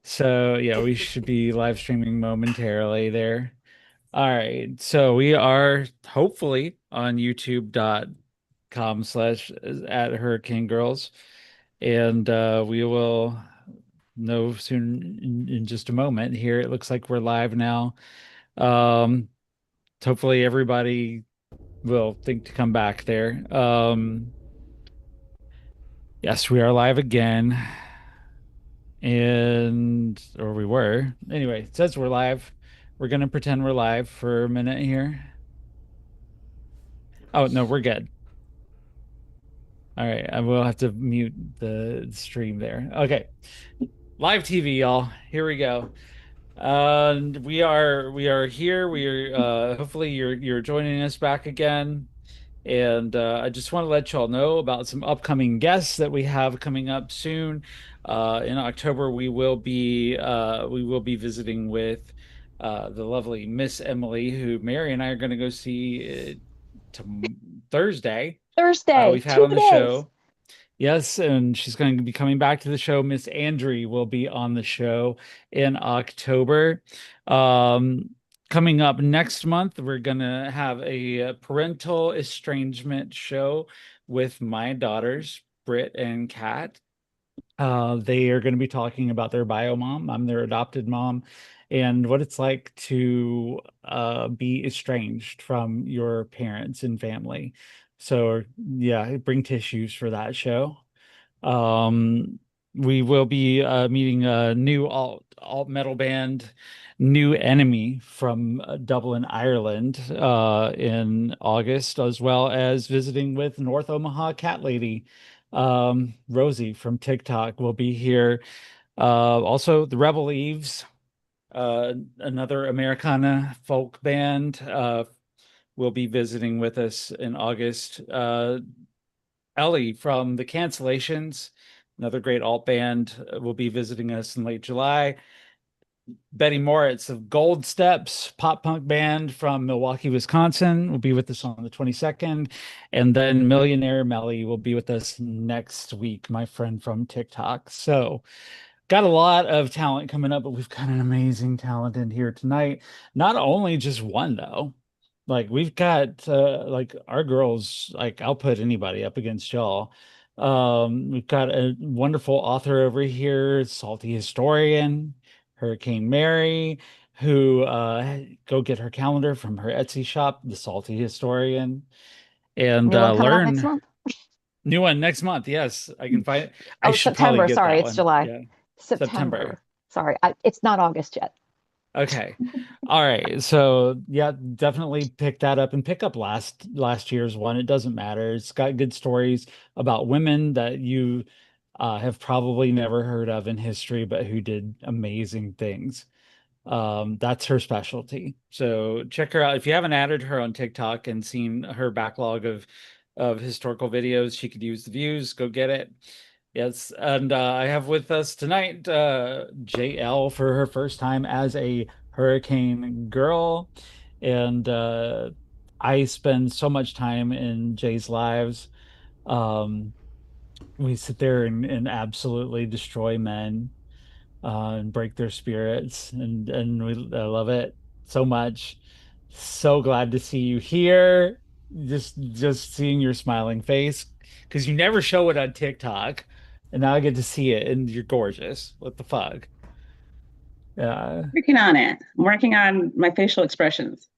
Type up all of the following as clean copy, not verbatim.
So yeah, we should be live streaming momentarily there. All right. So we are hopefully on youtube.com/ at Hurricane Girls. And we will know soon in just a moment here. It looks like we're live now. Um, hopefully everybody will think to come back there. Yes, we are live again. And or we were. Anyway, it says we're live. We're gonna pretend we're live for a minute here. Oh no, we're good. All right, I will have to mute the stream there. Okay. Live TV, y'all. Here we go. We are here. We are hopefully you're joining us back again. And I just want to let y'all know about some upcoming guests that we have coming up soon. In October, we will be visiting with the lovely Miss Emily, who Mary and I are going to go see to Thursday. Thursday, We've had 2 on the days. show. Yes, and she's going to be coming back to the show. Miss Andry will be on the show in October. Um, Coming up next month, we're going to have a parental estrangement show with my daughters, Britt and Kat. They are going to be talking about their bio mom. I'm their adopted mom, and what it's like to be estranged from your parents and family. So, yeah, bring tissues for that show. Um, we will be meeting a new alt metal band, New Enemy from Dublin, Ireland, in August, as well as visiting with North Omaha Cat Lady. Rosie from TikTok will be here. Also, the Rebel Eves, another Americana folk band, will be visiting with us in August. Ellie from The Cancellations, another great alt band, will be visiting us in late July. Betty Moritz of Gold Steps, pop punk band from Milwaukee, Wisconsin, will be with us on the 22nd. And then Millionaire Melly will be with us next week, my friend from TikTok. So, got a lot of talent coming up, but we've got an amazing talent in here tonight. Not only just one, though. Like we've got like our girls, like I'll put anybody up against y'all. We've got a wonderful author over here, Salty Historian, Hurricane Mary, who go get her calendar from her Etsy shop, The Salty Historian, and New one coming out next learn month. new one next month. Yes, I can find. I Oh, should probably September. get Sorry, that it's one. July. Yeah, September. September. Sorry, it's not August yet. Okay. All right. So yeah, definitely pick that up and pick up last year's one. It doesn't matter. It's got good stories about women that you have probably never heard of in history, but who did amazing things. That's her specialty. So check her out. If you haven't added her on TikTok and seen her backlog of historical videos, she could use the views. Go get it. Yes, and I have with us tonight JL for her first time as a hurricane girl. And I spend so much time in Jay's lives. Um, we sit there and absolutely destroy men and break their spirits, and I love it so much. So glad to see you here. Just seeing your smiling face because you never show it on TikTok, and now I get to see it, and you're gorgeous. What the fuck? Yeah. Working on it. I'm working on my facial expressions.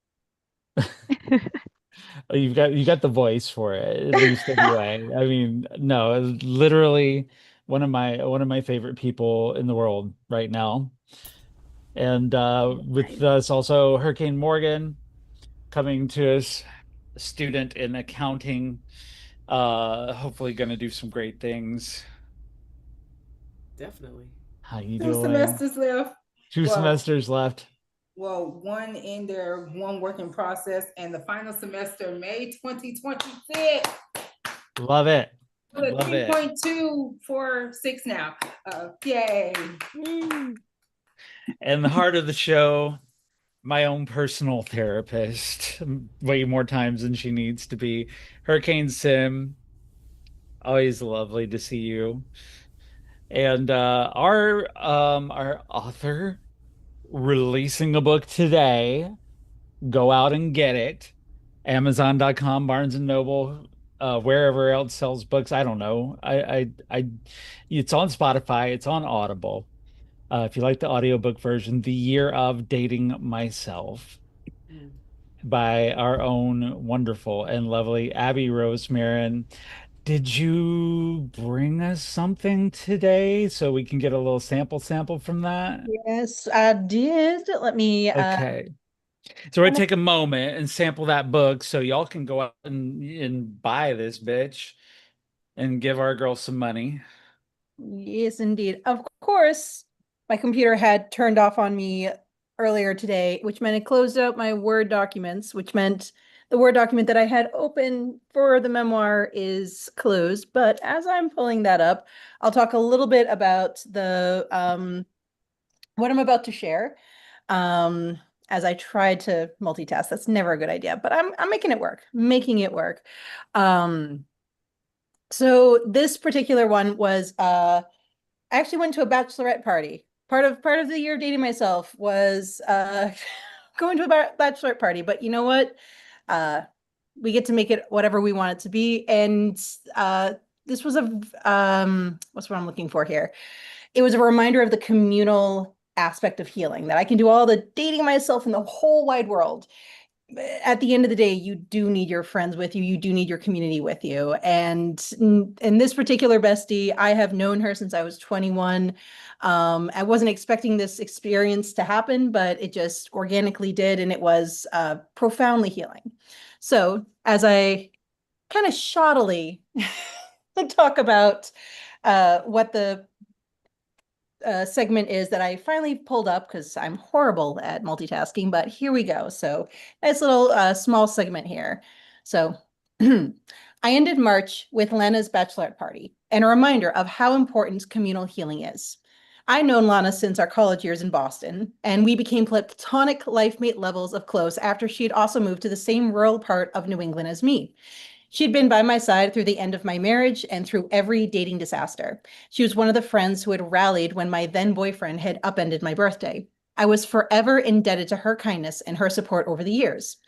You got the voice for it, at least anyway. I mean, no, literally one of my favorite people in the world right now. And with Nice. us also Hurricane Morgan coming to us, a student in accounting, hopefully going to do some great things. Definitely. How you Two doing? semesters left. Two Well, semesters left. one in there, one work in process, and the final semester, May 2026. Love it. With Love it. 3.246 now. Yay. And the heart of the show, my own personal therapist, way more times than she needs to be. Hurricane Sim, always lovely to see you. And our author releasing a book today. Go out and get it. Amazon.com, Barnes and Noble, wherever else sells books. I don't know. It's on Spotify. It's on Audible. If you like the audiobook version, The Year of Dating Myself by our own wonderful and lovely Abby Rose Marin. Did you bring us something today so we can get a little sample from that? Yes, I did. Let me Okay. So we take a moment and sample that book so y'all can go out and buy this bitch and give our girl some money. yes, indeed. Of course, my computer had turned off on me earlier today, which meant it closed out my Word documents, which meant the Word document that I had open for the memoir is closed. But as I'm pulling that up, I'll talk a little bit about the what I'm about to share. As I try to multitask. That's never a good idea, but I'm making it work, making it work. So this particular one was I actually went to a bachelorette party. Part of the year dating myself was going to a bachelorette party, but you know what? We get to make it whatever we want it to be. And this was what's what I'm looking for here? It was a reminder of the communal aspect of healing, that I can do all the dating myself in the whole wide world. At the end of the day, you do need your friends with you. You do need your community with you. And in this particular bestie, I have known her since I was 21. I wasn't expecting this experience to happen, but it just organically did. And it was profoundly healing. So as I kind of shoddily talk about what the segment is that I finally pulled up because I'm horrible at multitasking, but here we go. So nice little small segment here. So I ended March with Lana's bachelorette party and a reminder of how important communal healing is. I'd known Lana since our college years in Boston, and we became platonic life-mate levels of close after she had also moved to the same rural part of New England as me. She'd been by my side through the end of my marriage and through every dating disaster. She was one of the friends who had rallied when my then boyfriend had upended my birthday. I was forever indebted to her kindness and her support over the years.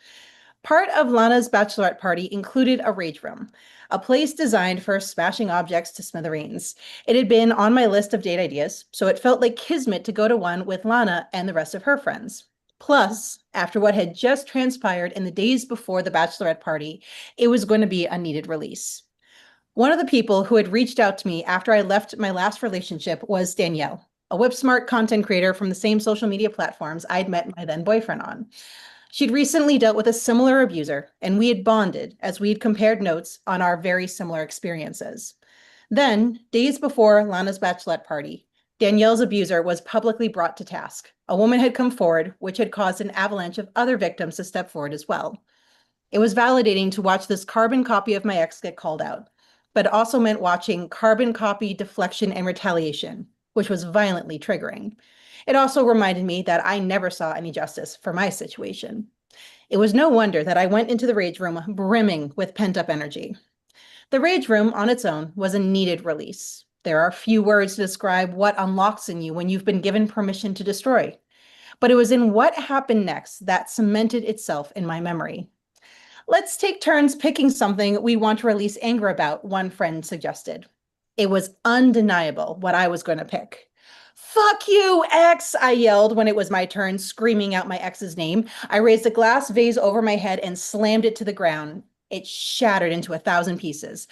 Part of Lana's bachelorette party included a rage room, a place designed for smashing objects to smithereens. It had been on my list of date ideas, so it felt like kismet to go to one with Lana and the rest of her friends. Plus, after what had just transpired in the days before the bachelorette party, it was going to be a needed release. One of the people who had reached out to me after I left my last relationship was Danielle, a whip-smart content creator from the same social media platforms I'd met my then boyfriend on. She'd recently dealt with a similar abuser, and we had bonded as we'd compared notes on our very similar experiences. Then, days before Lana's bachelorette party, Danielle's abuser was publicly brought to task. A woman had come forward, which had caused an avalanche of other victims to step forward as well. It was validating to watch this carbon copy of my ex get called out, but it also meant watching carbon copy deflection and retaliation, which was violently triggering. It also reminded me that I never saw any justice for my situation. It was no wonder that I went into the rage room brimming with pent-up energy. The rage room on its own was a needed release. There are few words to describe what unlocks in you when you've been given permission to destroy. But it was in what happened next that cemented itself in my memory. Let's take turns picking something we want to release anger about, one friend suggested. It was undeniable what I was going to pick. Fuck you, ex, I yelled when it was my turn, screaming out my ex's name. I raised a glass vase over my head and slammed it to the ground. It shattered into 1,000 pieces.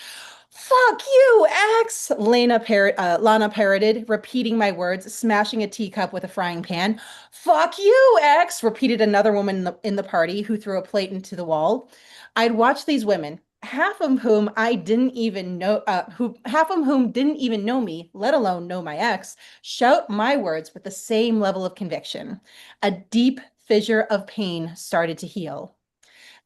Fuck you, ex, Lana parroted, repeating my words, smashing a teacup with a frying pan. Fuck you, ex, repeated another woman in the party who threw a plate into the wall. I'd watched these women, half of whom I didn't even know, half of whom didn't even know me, let alone know my ex, shout my words with the same level of conviction. A deep fissure of pain started to heal.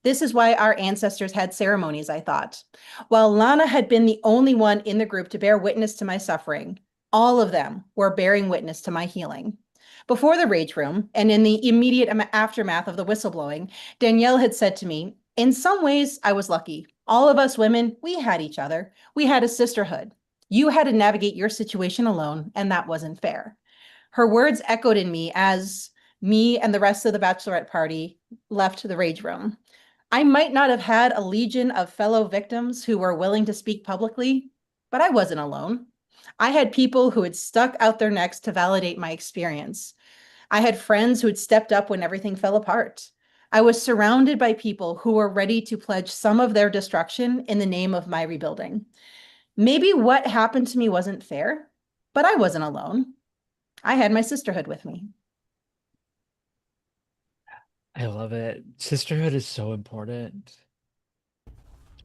This is why our ancestors had ceremonies, I thought. While Lana had been the only one in the group to bear witness to my suffering, all of them were bearing witness to my healing. Before the rage room, and in the immediate aftermath of the whistleblowing, Danielle had said to me, in some ways, I was lucky. All of us women, we had each other. We had a sisterhood. You had to navigate your situation alone, and that wasn't fair. Her words echoed in me as me and the rest of the bachelorette party left the rage room. I might not have had a legion of fellow victims who were willing to speak publicly, but I wasn't alone. I had people who had stuck out their necks to validate my experience. I had friends who had stepped up when everything fell apart. I was surrounded by people who were ready to pledge some of their destruction in the name of my rebuilding. Maybe what happened to me wasn't fair, but I wasn't alone. I had my sisterhood with me. I love it. Sisterhood is so important.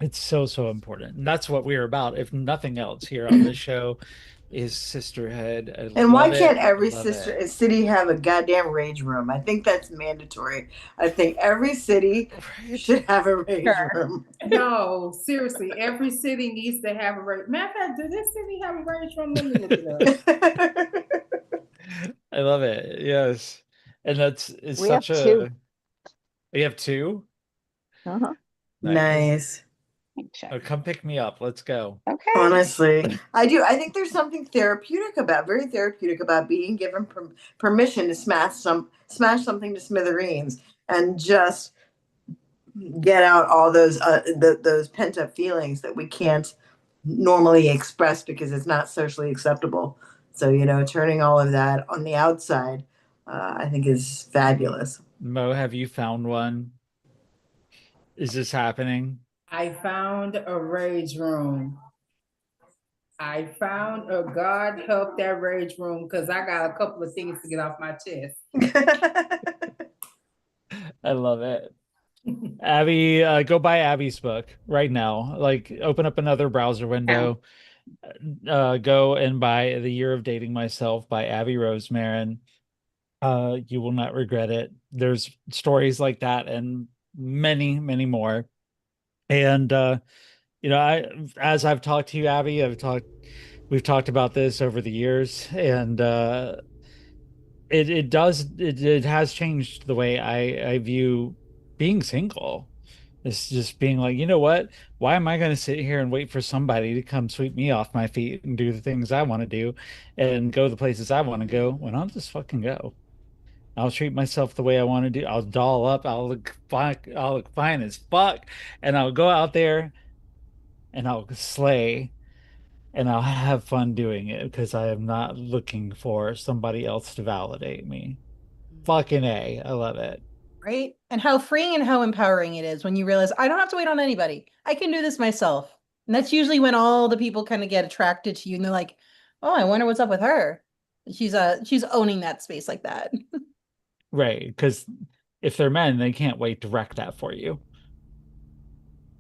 It's so, so important. And that's what we're about, if nothing else, here on this show is sisterhood. I And why love can't it. every Love it. city have a goddamn rage room? I think that's mandatory. I think every city Right? should have a rage Sure. room. No, seriously, every city needs to have a rage. Matter of fact, does this city have a rage room? Let me look it up. I love it. Yes. And it's We have such two. a, you have two? Uh-huh. Nice. Oh, come pick me up. Let's go. Okay. Honestly, I do. I think there's something very therapeutic about being given permission to smash something to smithereens and just get out all those pent up feelings that we can't normally express because it's not socially acceptable. So turning all of that on the outside, I think is fabulous. Mo, have you found one? Is this happening? I found a rage room. I found a God help that rage room because I got a couple of things to get off my chest. I love it. Abby, go buy Abby's book right now. Like, open up another browser window. Go and buy The Year of Dating Myself by Abby Rosemarin. You will not regret it. There's stories like that and many, many more. And as I've talked to you, Abby, we've talked about this over the years, and it has changed the way I view being single. It's just being like, you know what? Why am I going to sit here and wait for somebody to come sweep me off my feet and do the things I want to do and go the places I want to go when I'll just fucking go? I'll treat myself the way I want to do. I'll doll up. I'll look fine as fuck, and I'll go out there and I'll slay and I'll have fun doing it because I am not looking for somebody else to validate me. Fucking A. I love it. Right? And how freeing and how empowering it is when you realize I don't have to wait on anybody. I can do this myself. And that's usually when all the people kind of get attracted to you and they're like, "Oh, I wonder what's up with her." She's owning that space like that. Right. Because if they're men, they can't wait to wreck that for you.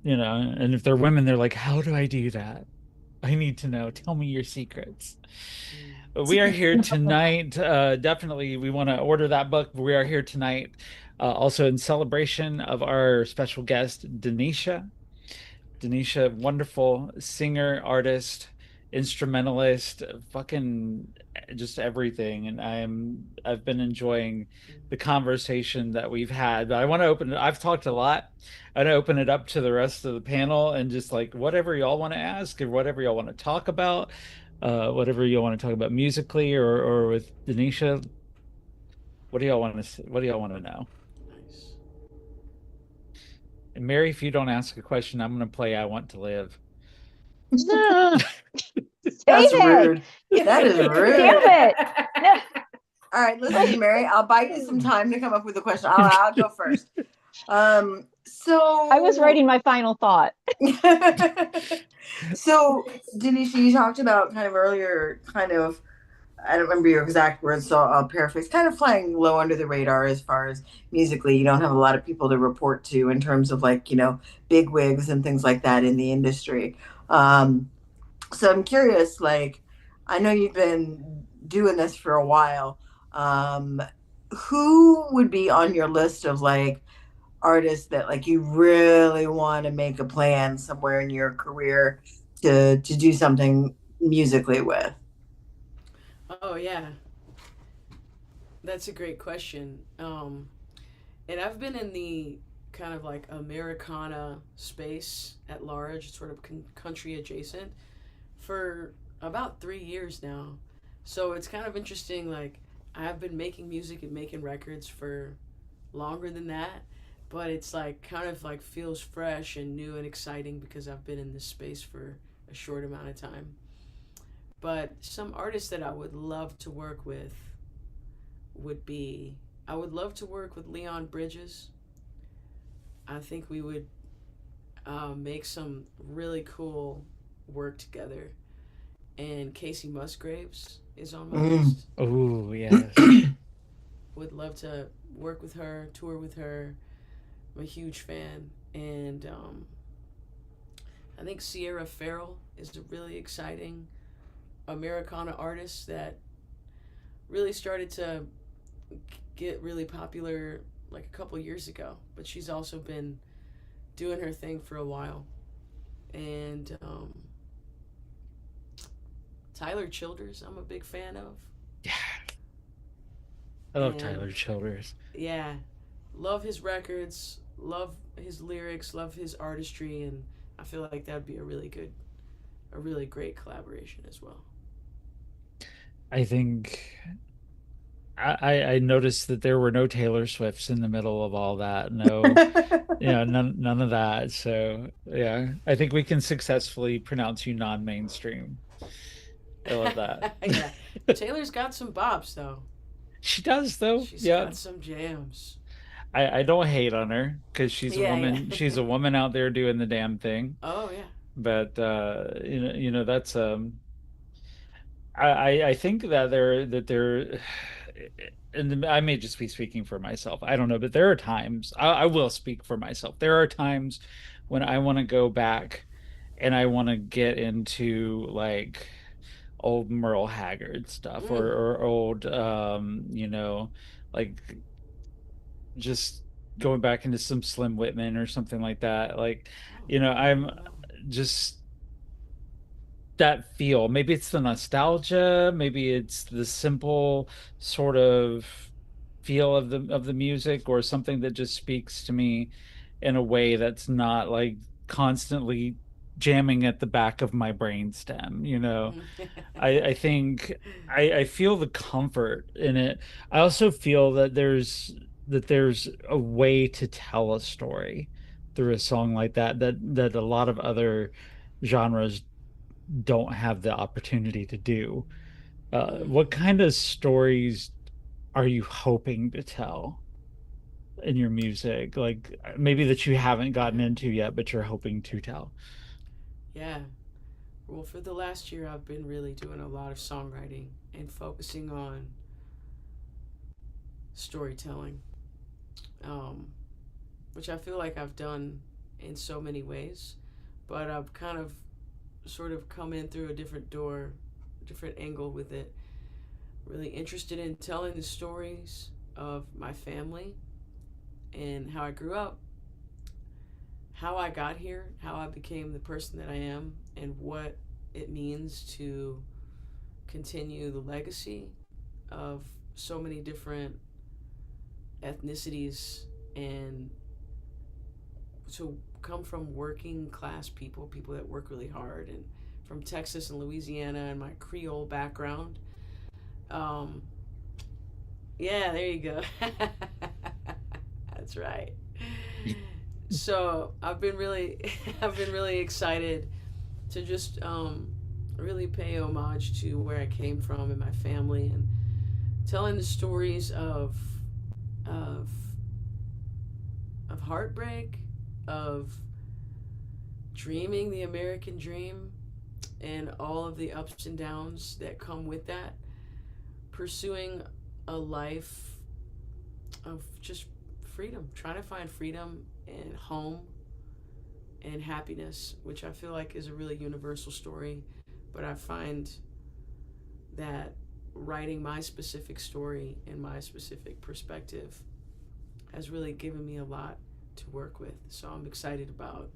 And if they're women, they're like, how do I do that? I need to know. Tell me your secrets. We are here tonight. Definitely, we want to order that book. We are here tonight, also in celebration of our special guest, Denitia. Denitia, wonderful singer, artist, instrumentalist, fucking just everything. And I've been enjoying the conversation that we've had. But I want to open it. I've talked a lot. I want to open it up to the rest of the panel and just like whatever y'all want to ask or whatever y'all want to talk about, whatever y'all want to talk about musically or with Denitia. What do y'all want to know? Nice. And Mary, if you don't ask a question, I'm going to play I Want to Live. No. That's David! rude. That is rude. Damn it! No. All right, listen, Mary, I'll buy you some time to come up with a question. I'll go first. So I was writing my final thought. So, Denisha, you talked about kind of earlier, I don't remember your exact words, so I'll paraphrase, kind of flying low under the radar as far as musically. You don't have a lot of people to report to in terms of big wigs and things like that in the industry. So I'm curious, I know you've been doing this for a while. Who would be on your list of artists that you really want to make a plan somewhere in your career to do something musically with? Oh yeah, that's a great question. And I've been in the kind of Americana space at large, sort of country adjacent, for about 3 years now. So it's kind of interesting. Like, I've been making music and making records for longer than that, but it's like kind of like feels fresh and new and exciting because I've been in this space for a short amount of time. But some artists that I would love to work with would be, I would love to work with Leon Bridges. I think we would make some really cool work together. And Casey Musgraves is on my list. Oh, yes. Would love to work with her, tour with her. I'm a huge fan. And I think Sierra Farrell is a really exciting Americana artist that really started to get really popular like a couple years ago. But she's also been doing her thing for a while. And Tyler Childers, I'm a big fan of. Yeah. I love And Tyler Childers. yeah, love his records, love his lyrics, love his artistry, and I feel like that'd be a really great collaboration as well. I think I noticed that there were no Taylor Swifts in the middle of all that. No, none of that. So yeah, I think we can successfully pronounce you non-mainstream. I love that. Yeah, Taylor's got some bops though. She does though. She's Yeah. got some jams. I don't hate on her because she's a Yeah, woman. yeah. She's a woman out there doing the damn thing. Oh yeah. But that's I think that there and I may just be speaking for myself. I don't know, but there are times I will speak for myself. There are times when I want to go back and I want to get into like old Merle Haggard stuff or old like just going back into some Slim Whitman or something like that. Like, I'm just that feel. Maybe it's the nostalgia, maybe it's the simple sort of feel of the music or something that just speaks to me in a way that's not like constantly jamming at the back of my brainstem. I think I feel the comfort in it. I also feel that there's a way to tell a story through a song like that a lot of other genres don't have the opportunity to do. What kind of stories are you hoping to tell in your music? Like maybe that you haven't gotten into yet, but you're hoping to tell. Yeah. Well, for the last year, I've been really doing a lot of songwriting and focusing on storytelling, which I feel like I've done in so many ways, but I've kind of sort of come in through a different door, different angle with it. Really interested in telling the stories of my family and how I grew up, how I got here, how I became the person that I am, and what it means to continue the legacy of so many different ethnicities and to come from working class people that work really hard, and from Texas and Louisiana and my Creole background. Yeah, there you go. That's right. So I've been really excited to just really pay homage to where I came from and my family, and telling the stories of heartbreak, of dreaming the American dream, and all of the ups and downs that come with that. Pursuing a life of just freedom, trying to find freedom and home and happiness, which I feel like is a really universal story. But I find that writing my specific story and my specific perspective has really given me a lot to work with. So I'm excited about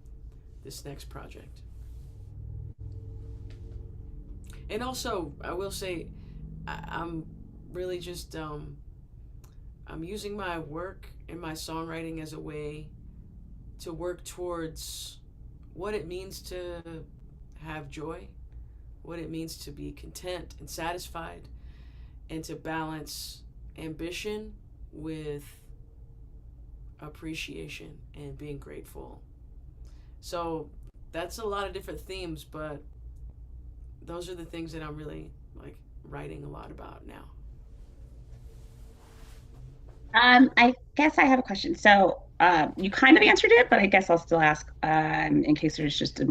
this next project. And also, I will say, I'm really just, I'm using my work and my songwriting as a way to work towards what it means to have joy, what it means to be content and satisfied, and to balance ambition with appreciation and being grateful. So that's a lot of different themes, but those are the things that I'm really like writing a lot about now. I guess I have a question. So you kind of answered it, but I guess I'll still ask in case there's just a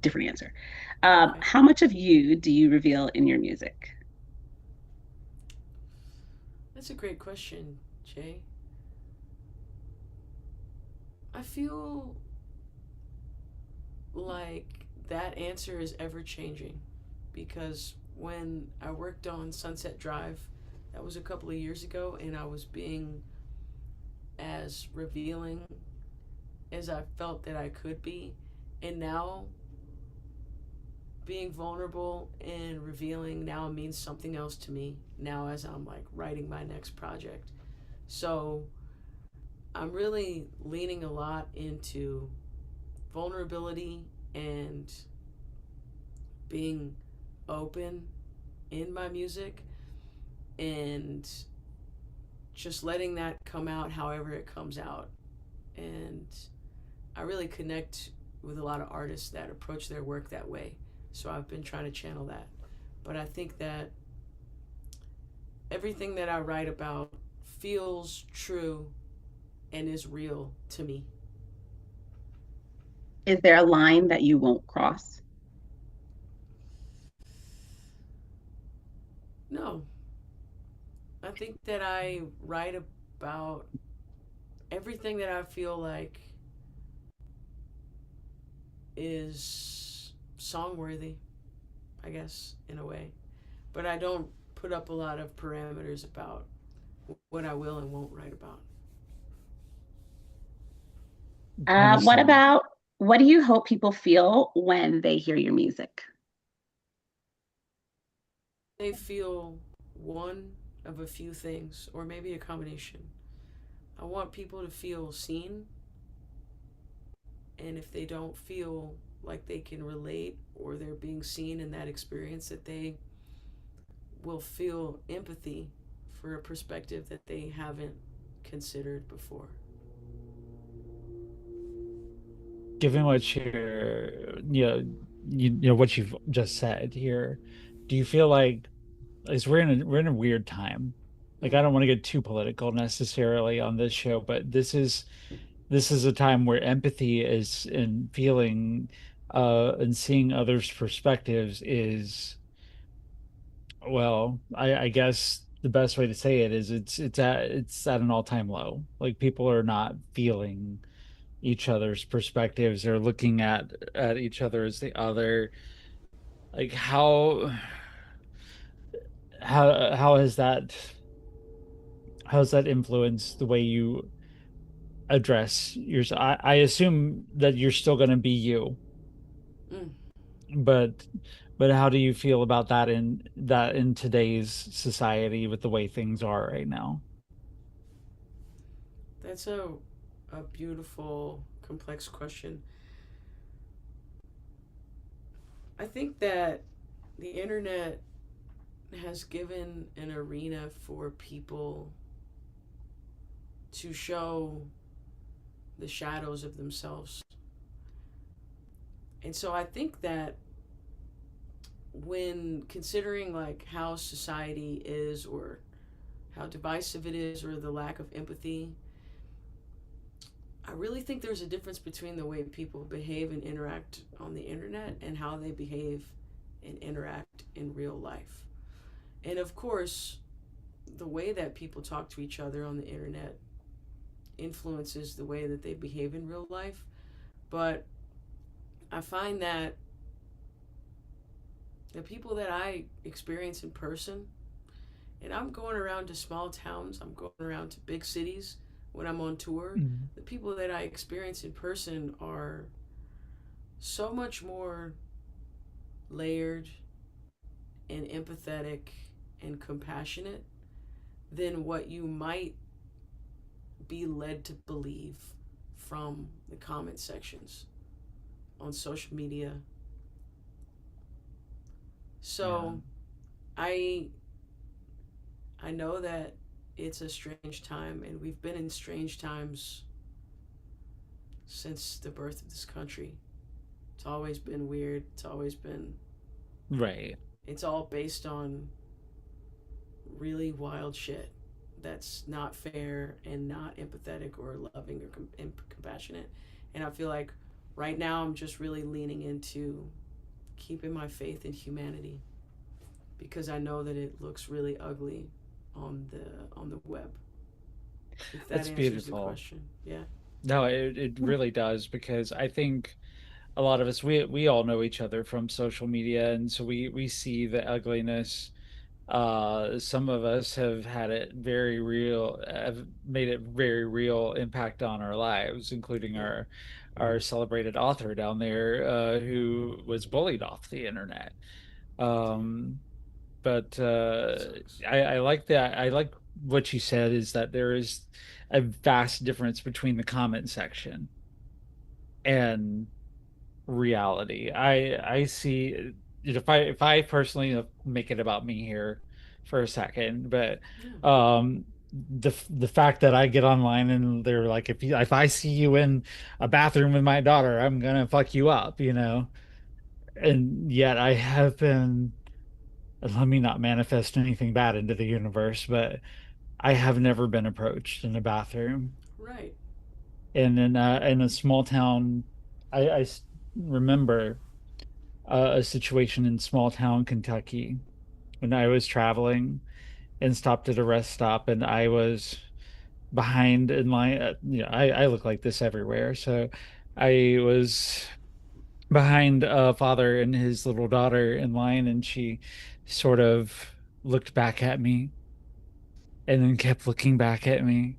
different answer. Okay. How much of you do you reveal in your music? That's a great question, Jay. I feel like that answer is ever changing because when I worked on Sunset Drive, that was a couple of years ago, and I was being as revealing as I felt that I could be. And now being vulnerable and revealing now means something else to me now as I'm like writing my next project. So I'm really leaning a lot into vulnerability and being open in my music and just letting that come out however it comes out. And I really connect with a lot of artists that approach their work that way. So I've been trying to channel that. But I think that everything that I write about feels true and is real to me. Is there a line that you won't cross? No. I think that I write about everything that I feel like is song worthy, I guess, in a way. But I don't put up a lot of parameters about what I will and won't write about. Kind of What do you hope people feel when they hear your music? They feel one of a few things, or maybe a combination. I want people to feel seen, and if they don't feel like they can relate or they're being seen in that experience, that they will feel empathy for a perspective that they haven't considered before. given what you're, what you've just said here, do you feel like, is we're in a weird time? Like, I don't want to get too political necessarily on this show, but this is a time where empathy is and feeling and seeing others' perspectives is, well, I guess the best way to say it is it's at an all-time low. Like, people are not feeling each other's perspectives. They're looking at each other as the other. Like, how has that influenced the way you address yours? I assume that you're still going to be you, Mm, but how do you feel about that in today's society with the way things are right now? that's a beautiful, complex question. I think that the internet has given an arena for people to show the shadows of themselves. And so I think that when considering like how society is or how divisive it is or the lack of empathy, I really think there's a difference between the way people behave and interact on the internet and how they behave and interact in real life. And of course, the way that people talk to each other on the internet influences the way that they behave in real life. But I find that the people that I experience in person, and I'm going around to small towns, I'm going around to big cities when I'm on tour, Mhm. the people that I experience in person are so much more layered and empathetic and compassionate than what you might be led to believe from the comment sections on social media So I know that it's a strange time, and we've been in strange times since the birth of this country. It's always been weird. It's always been. Right. It's all based on really wild shit that's not fair and not empathetic or loving or compassionate. And I feel like right now I'm just really leaning into keeping my faith in humanity, because I know that it looks really ugly on the web. If that That's answers beautiful. the question. Yeah. No, it really does, because I think a lot of us, we all know each other from social media, and so we see the ugliness. Some of us have had it very real, have made it very real impact on our lives, including Yeah. our celebrated author down there, who was bullied off the internet. Um, but Sucks. I like that. I like what you said, is that there is a vast difference between the comment section and reality. I see, if I personally, make it about me here for a second, but Yeah. the fact that I get online and they're like, if I see you in a bathroom with my daughter, I'm gonna fuck you up, and yet I have been, let me not manifest anything bad into the universe, but I have never been approached in a bathroom. Right. And in a small town, I remember a situation in small town Kentucky when I was traveling and stopped at a rest stop, and I was behind in line. I look like this everywhere, so I was behind a father and his little daughter in line, and she sort of looked back at me and then kept looking back at me.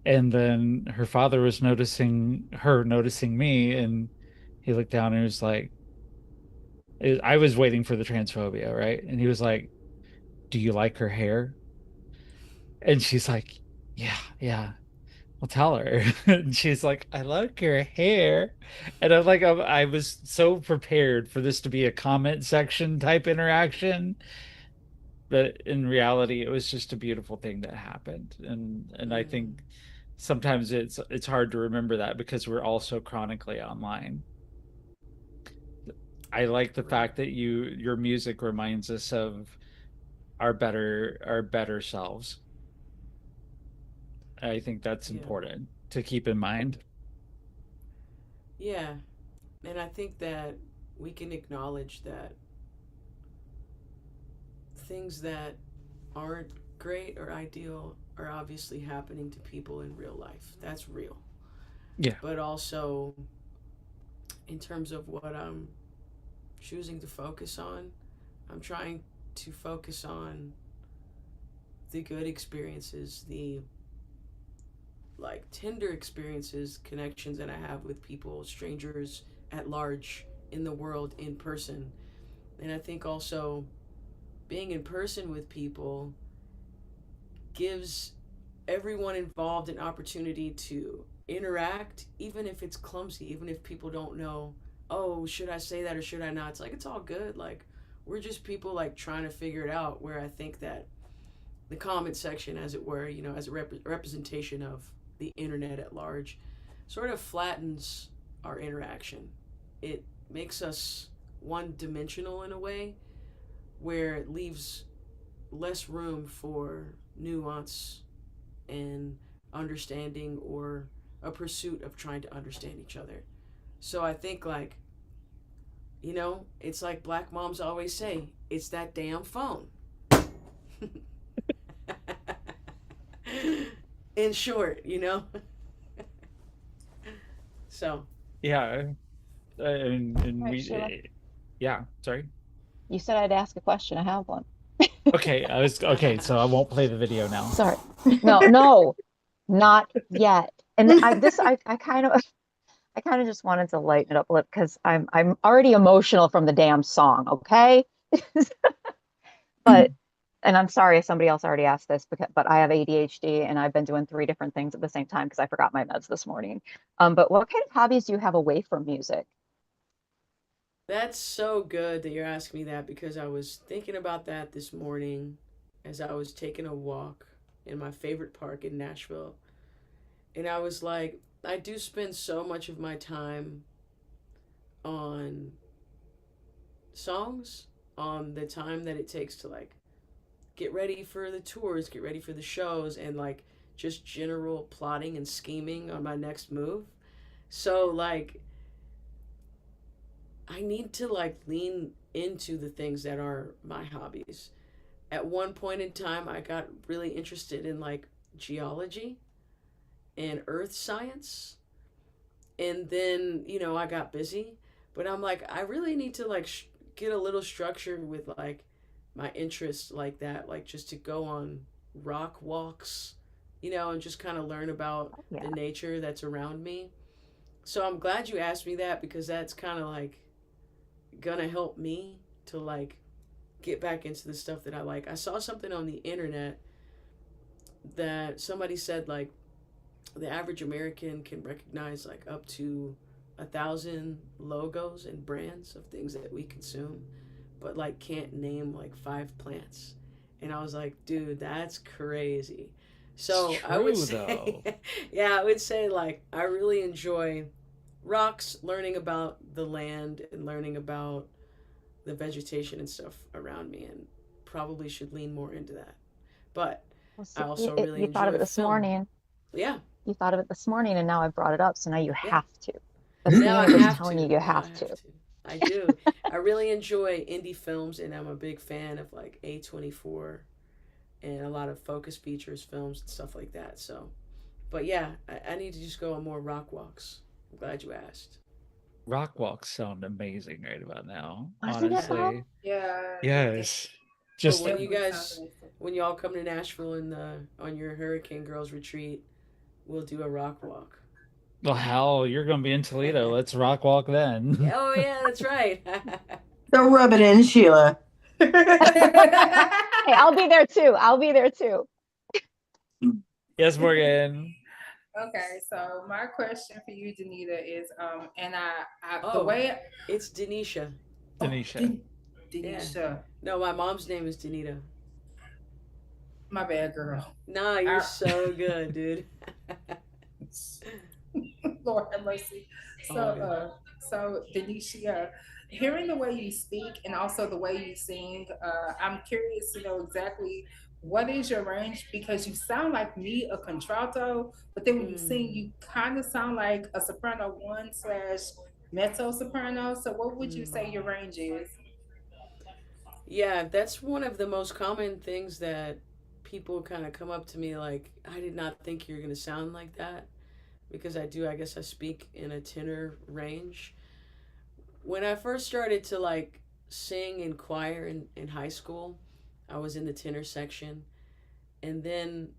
And then her father was noticing me, and he looked down and was like, I was waiting for the transphobia, right? And he was like, "Do you like her hair?" And she's like, "Yeah, yeah. Well, tell her." And she's like, "I like her hair." And I'm like, I was so prepared for this to be a comment section type interaction, but in reality, it was just a beautiful thing that happened. And I Mm. think sometimes it's hard to remember that because we're all so chronically online. I like the Right. fact that your music reminds us of our better selves. I think that's Yeah. important to keep in mind. Yeah. And I think that we can acknowledge that things that aren't great or ideal are obviously happening to people in real life. That's real. Yeah. But also, in terms of what I'm choosing to focus on, I'm trying to focus on the good experiences, the like tender experiences, connections that I have with people, strangers at large in the world in person. And I think also being in person with people gives everyone involved an opportunity to interact, even if it's clumsy, even if people don't know, oh, should I say that or should I not? It's like, it's all good. Like, we're just people like trying to figure it out. Where I think that the comment section, as it were, as a representation of the internet at large, sort of flattens our interaction. It makes us one dimensional in a way where it leaves less room for nuance and understanding or a pursuit of trying to understand each other. So I think, like, it's like black moms always say, it's that damn phone. In short, So, Yeah. And All right, Sheila. we, yeah, sorry. You said I'd ask a question. I have one. Okay, okay, so I won't play the video now. Sorry. No, no, not yet. And I kind of just wanted to lighten it up a little because I'm already emotional from the damn song, okay? But and I'm sorry if somebody else already asked this, but I have ADHD and I've been doing 3 different things at the same time because I forgot my meds this morning. But what kind of hobbies do you have away from music? That's so good that you're asking me that because I was thinking about that this morning as I was taking a walk in my favorite park in Nashville. And I was like, I do spend so much of my time on songs, on the time that it takes to like get ready for the tours, get ready for the shows, and like just general plotting and scheming on my next move. So like I need to like lean into the things that are my hobbies. At one point in time I got really interested in like geology and earth science, and then I got busy, but I'm like I really need to like get a little structure with like my interests like that, like just to go on rock walks, and just kind of learn about Yeah. the nature that's around me. So I'm glad you asked me that because that's kind of like gonna help me to like get back into the stuff that I like. I saw something on the internet that somebody said like the average American can recognize like up to 1,000 logos and brands of things that we consume, but like can't name like 5 plants. And I was like, dude, that's crazy. So It's I would true, say, though. yeah, I would say like I really enjoy rocks, learning about the land and learning about the vegetation and stuff around me, and probably should lean more into that. But Well, I see, also really you thought of enjoy it this film. morning. Yeah, You thought of it this morning, and now I brought it up. So now you yeah. have to. That's the Now I universe have telling you to. you Now I have have to. to. I do. I really enjoy indie films, and I'm a big fan of like A24 and a lot of Focus Features films and stuff like that. So, but yeah, I need to just go on more rock walks. I'm glad you asked. Rock walks sound amazing right about now, Wasn't it Yeah. though? honestly. Yeah, Yes. But Just when you definitely sounds guys, amazing. when y'all come to Nashville in the on your Hurricane Girls retreat, we'll do a rock walk. well, hell, you're gonna be in Toledo. Let's rock walk then. Oh yeah, that's right. Don't rub it in, Sheila. Hey, I'll be there too. I'll be there too. Yes, Morgan. Okay, so my question for you, Danita, is and the Oh, way it's Denitia. Denisha. Yeah. Denisha, No, my mom's name is Denita. my bad girl. Nah, you're so good, dude. Lord have mercy. So, Oh, good. so Denisha, hearing the way you speak and also the way you sing, I'm curious to know exactly what is your range because you sound like me, a contralto, but then when you sing, you kind of sound like a soprano one slash mezzo soprano. So, what would you say your range is? Yeah, that's one of the most common things that people kind of come up to me like, I did not think you were going to sound like that because I do, I guess I speak in a tenor range. When I first started to like sing in choir in high school, I was in the tenor section. And then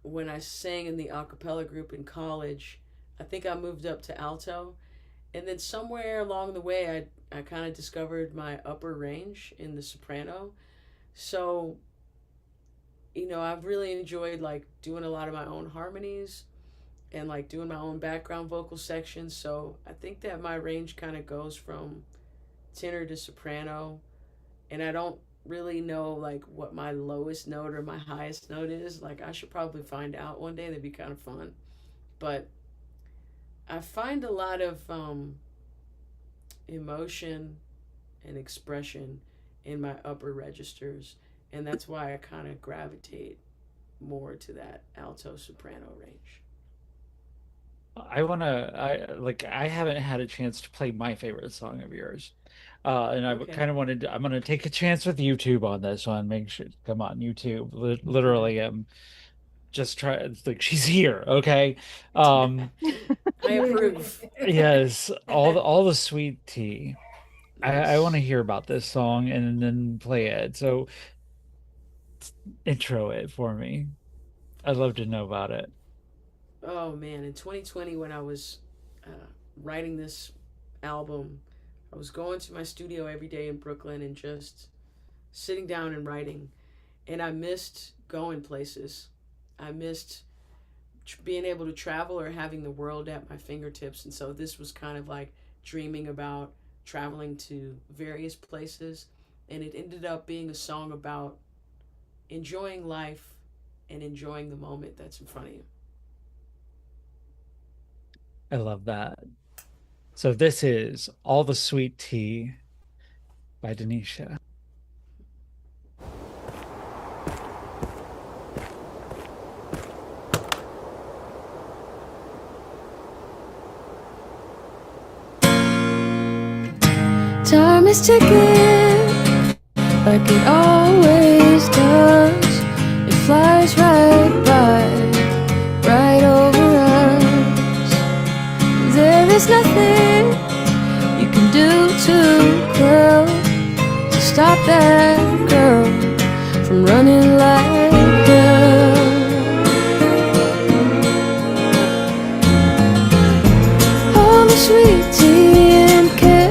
when I sang in the a cappella group in college, I think I moved up to alto. And then somewhere along the way, I kind of discovered my upper range in the soprano. So, I've really enjoyed like doing a lot of my own harmonies and like doing my own background vocal sections. So I think that my range kind of goes from tenor to soprano. And I don't really know like what my lowest note or my highest note is. Like I should probably find out one day. That'd be kind of fun. But I find a lot of emotion and expression in my upper registers, and that's why I kind of gravitate more to that alto soprano range. I haven't had a chance to play my favorite song of yours. And I Okay. kind of I'm gonna take a chance with YouTube on this one. Make sure, come on, YouTube. Okay. Literally, just try, it's like she's here, okay? Um, I approve. yes, all the sweet tea. I want to Nice. hear about this song and then play it. So intro it for me. I'd love to know about it. Oh man, in 2020 when I was uh, writing this album, I was going to my studio every day in Brooklyn and just sitting down and writing. And I missed going places. I missed being able to travel or having the world at my fingertips. And so this was kind of like dreaming about traveling to various places, and it ended up being a song about enjoying life and enjoying the moment that's in front of you. I love that. So this is All the Sweet Tea by Denitia. Time is ticking like it always does. It flies right by, right over us. There is nothing you can do to quell, to stop that girl from running like hell. All the sweet tea in Carolina,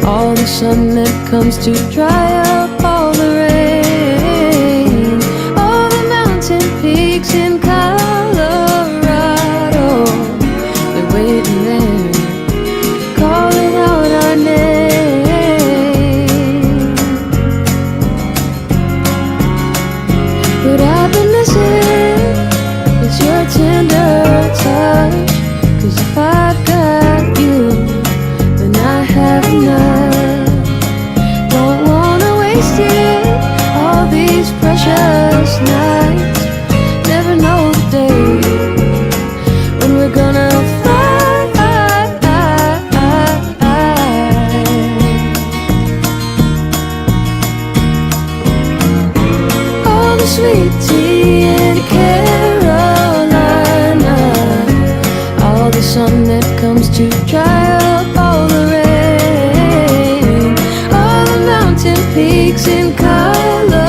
all the sun that comes to dry up all the rain, all the mountain peaks in Colorado, they're waiting there, calling out our name. But I've been missing is your tender touch, 'cause if I've got you, then I have enough. Don't wanna waste it, all these precious nights. Never know the day when we're gonna fly. All the sweet tea in Carolina, all the sun that comes to dry up all the rain, all the mountain peaks in Colorado,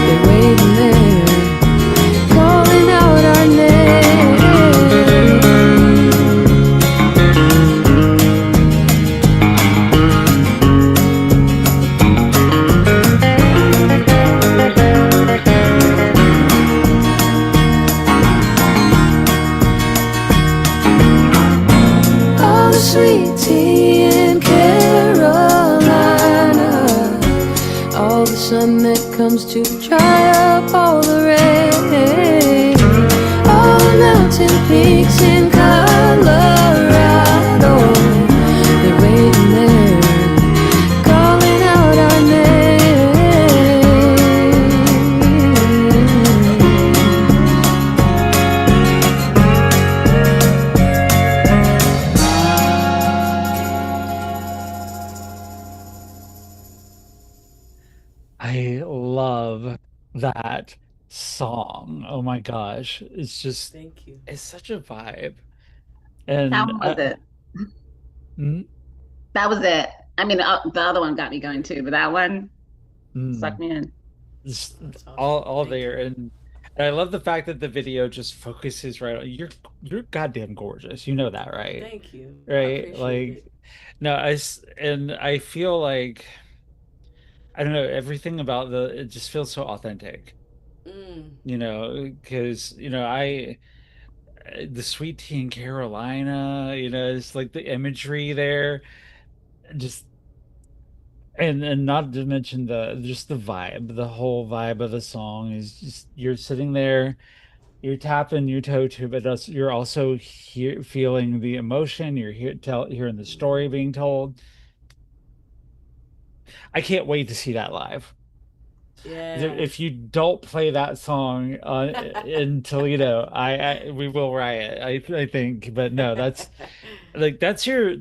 they're waiting there, calling out our name. All the sweet tea in Carolina, all the sun that comes to dry up all the rain, all the mountain peaks in Colorado, they're waiting there, calling out our name. I love that song. Oh my gosh. It's just, Thank you. it's such a vibe. That And one was it. mm, That was it. I mean, the other one got me going too, but that one sucked mm, me in. just That's awesome. all Thank there. you. And I love the fact that the video just focuses right on you're goddamn gorgeous. You know that, right? Thank you. I Right? appreciate Like, it. no, and I feel like I don't know, everything about it just feels so authentic, Mm. because the sweet tea in Carolina, it's like the imagery there, just and not to mention the vibe, the whole vibe of the song is just you're sitting there, you're tapping your toe to, but you're also feeling the emotion, you're hearing the story being told. I can't wait to see that live. Yeah. If you don't play that song in Toledo, we will riot. I think, but no, that's your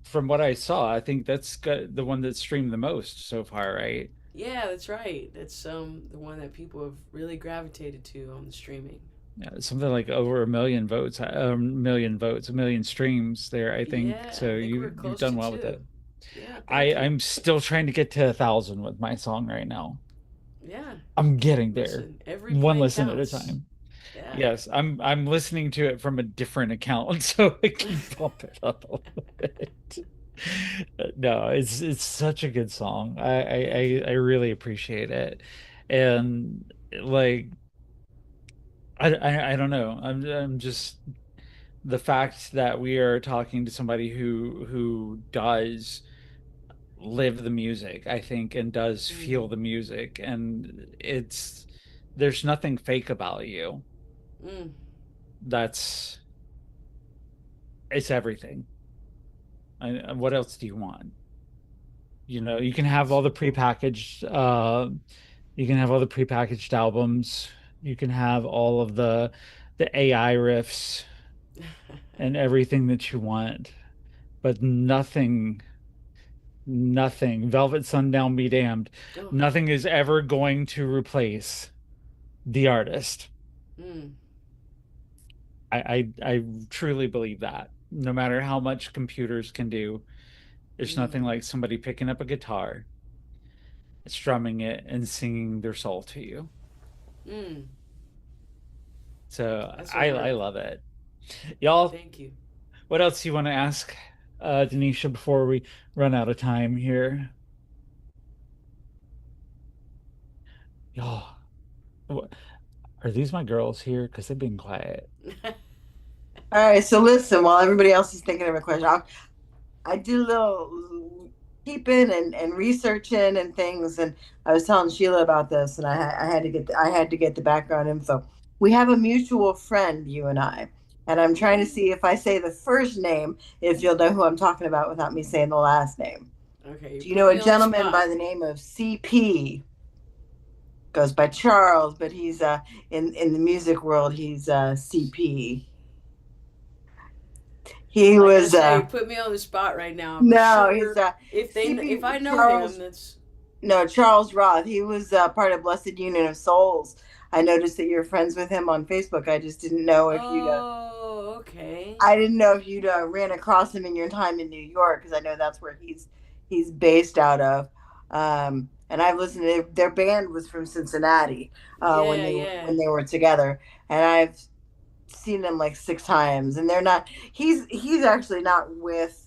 from what I saw, I think that's the one that streamed the most so far, right? Yeah, that's right. That's the one that people have really gravitated to on the streaming. Yeah, something like over a million streams there, I think. Yeah, I So think we're you've close done to well with it. two. Yeah, thank you. I'm still trying to get to 1,000 with my song right now. Yeah. I'm getting there, Listen, every one play listen at a counts. time. Yeah. Yes, I'm listening to it from a different account so I can bump it up a little bit. No, it's such a good song. Thank you. I really appreciate it. And like I don't know. I'm just the fact that we are talking to somebody who does live the music, I think, and does feel Mm. the music, and there's nothing fake about you. Mm. That's it's everything. What else do you want? You can have all the prepackaged you can have all the prepackaged albums. You can have all of the AI riffs and everything that you want, but nothing, Velvet Sundown be damned. Oh. Nothing is ever going to replace the artist. Mm. I truly believe that. No matter how much computers can do, there's nothing Mm. like somebody picking up a guitar, strumming it, and singing their soul to you. Mm. So That's a I word. love it. Y'all, Thank you. what else do you want to ask Denisha before we run out of time here? Y'all, are these my girls here? Because they've been quiet. All right, so listen, while everybody else is thinking of a question, I did a little keeping and researching and things, and I was telling Sheila about this, and I had to get the background info. We have a mutual friend, you and I, and I'm trying to see if I say the first name, if you'll know who I'm talking about without me saying the last name. Okay, you Do you put know a me on the gentleman by spot. the name of CP? Goes by Charles, but he's in the music world, he's CP. He Like I was say, you put me on the spot right now. I'm no, he's sure if I CP know him, Charles. that's No, Charles Roth. He was part of Blessed Union of Souls. I noticed that you're friends with him on Facebook. I just didn't know if you'd. oh, okay. I didn't know if you'd ran across him in your time in New York, because I know that's where he's based out of. And I've listened to their band was from Cincinnati Yeah, yeah. when they were together, and I've seen them like 6 times. And they're not. He's actually not with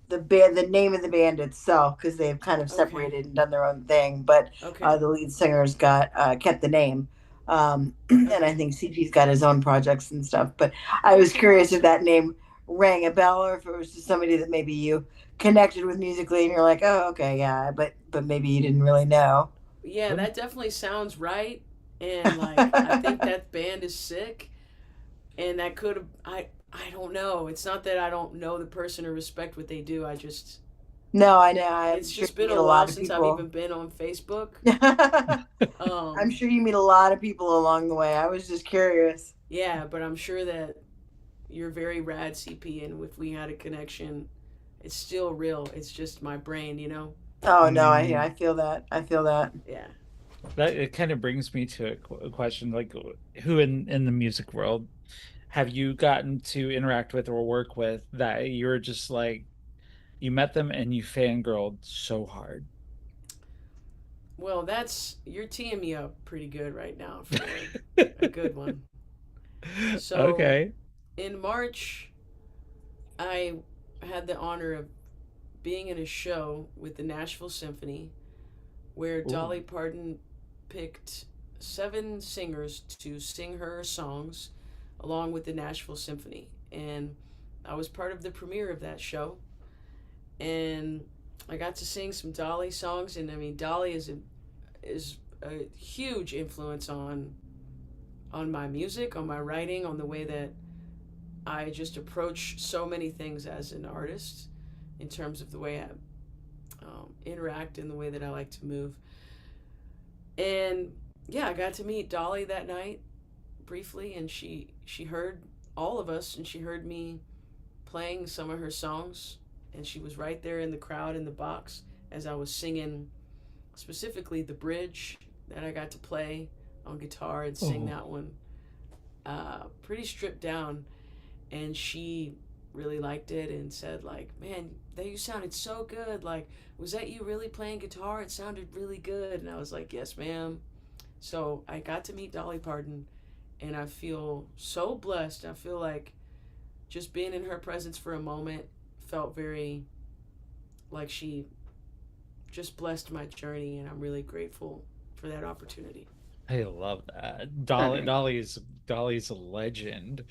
the name of the band itself, because they've kind of Okay. separated and done their own thing, but Okay. the lead singer's got kept the name, and I Okay. think CP's got his own projects and stuff. But I was Okay, curious if awesome. that name rang a bell, or if it was just somebody that maybe you connected with musically and you're like, oh, okay, yeah, but maybe you didn't really know. Yeah, that definitely sounds right. And like I think that band is sick and that could have I don't know. It's not that I don't know the person or respect what they do. I just No, I know. I'm it's sure just you been meet a a while lot of since I've people. even been on Facebook. I'm Um sure you meet a lot of people along the way. I was just curious. yeah, but I'm sure that you're very rad CP and if we had a connection, it's still real. It's just my brain. Oh no, I Mm, feel that. I feel that. Yeah. that it kind of brings me to a question like who in the music world have you gotten to interact with or work with that you're just like you met them and you fangirled so hard? Well, that's you're teeing me up pretty good right now for a good one. So, Okay. in March, I had the honor of being in a show with the Nashville Symphony where Ooh. Dolly Parton picked 7 singers to sing her songs along with the Nashville Symphony. And I was part of the premiere of that show. And I got to sing some Dolly songs. And I mean, Dolly is a huge influence on my music, on my writing, on the way that I just approach so many things as an artist in terms of the way I interact and the way that I like to move. And yeah, I got to meet Dolly that night briefly, and she heard all of us, and she heard me playing some of her songs, and she was right there in the crowd in the box as I was singing specifically the bridge that I got to play on guitar and sing Oh. that one pretty stripped down, and she really liked it and said like, man, that you sounded so good, like, was that you really playing guitar? It sounded really good. And I was like, yes ma'am. So I got to meet Dolly Parton, and I feel so blessed. I feel like just being in her presence for a moment felt very like she just blessed my journey, and I'm really grateful for that opportunity. I love that. Okay. Dolly's a legend.